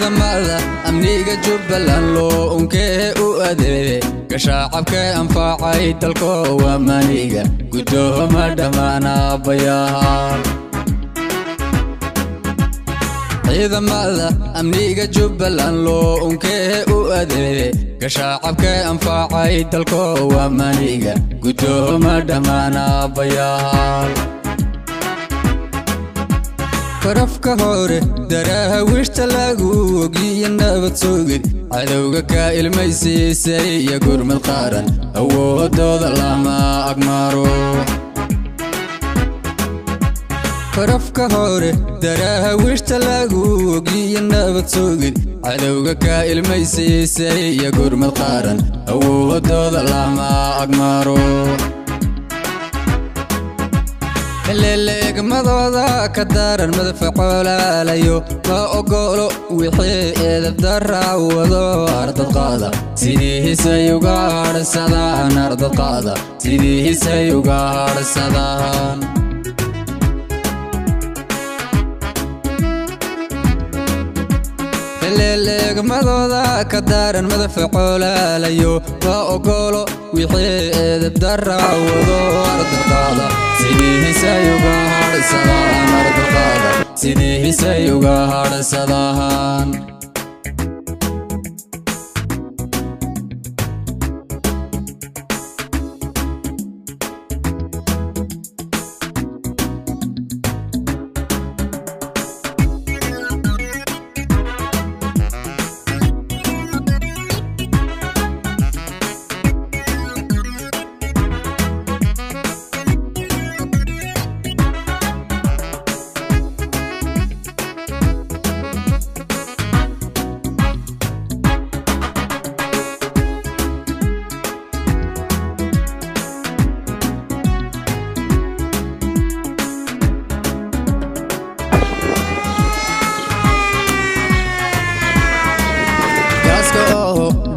ciidamada amniga Jubbaland loo unkee u adeegay shacabka anfacay dalka waa maniga gudoomo dhamaanabayaal ciidamada amniga Jubbaland loo unkee u adeegay shacabka anfacay dalka waa maniga gudoomo dhamaanabayaal farafka hore daraawiishta lagu ogiyo nabad sugid cadowga ka ilmaysiisay iyo gurmad qaran awoodooda lama agmaro farafka hore daraawiishta lagu ogiyo nabad sugid cadowga ka ilmaysiisay iyo gurmad qaran awoodooda lama agmaro leegmadooda ka daran madfacoolaalayo ma ogolo wixii edeb darawado ardad qaada sidiisay uga harsadaan ardad qaada sidiisay uga harsadaan leegmadooda ka daran madfacoolaalayo ma ogolo wixii edeb darawado ardad qaada sidiisay uga harsadaan ardad qaada sidiisay uga harsadaan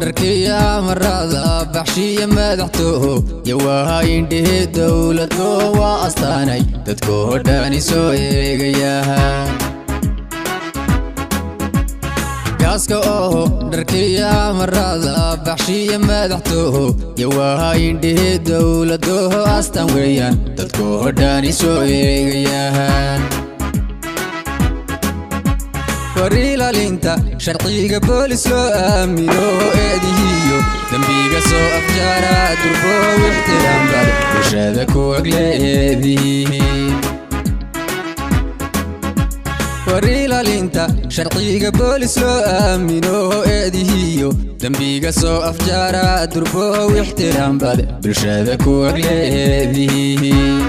darkiya marada baxshiya madaxtooho yawaha indhihi dowladko waa astaanay dadkoo dhani soo eegayahan gaaska oo darkiya marada baxshiya madaxtooho yawaha indhihi dowladko astaan weeyaan dadkoo dhani soo eegayahan wariilaalinta sharciga boolis loo aamino eedihiyo dambiga soo afjaara durbo ixtiraam bad bulshada ku agleedihiin wariilaalinta sharciga boolis loo aamino eedihiyo dambiga soo afjaara durbo ixtiraam bad bulshada ku agleedihiin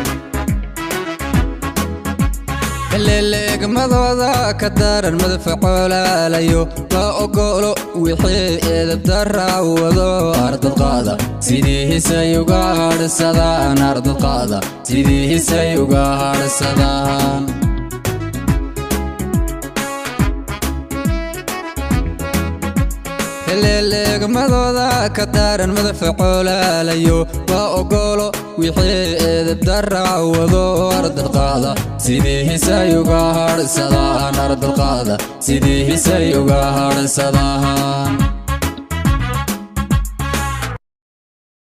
leegmadooda ka daran madfacoolaalayo ma ogolo wixii edeb darawado ardad qaada sidiisay uga harsadaan ardad qaada sidiisay uga harsadaan leegmadooda ka daran madfacoolaalayo ma ogolo wixii edeb darawado ardad qaada sidiisay uga harsadaan ardad qaada sidiisay uga harsadaan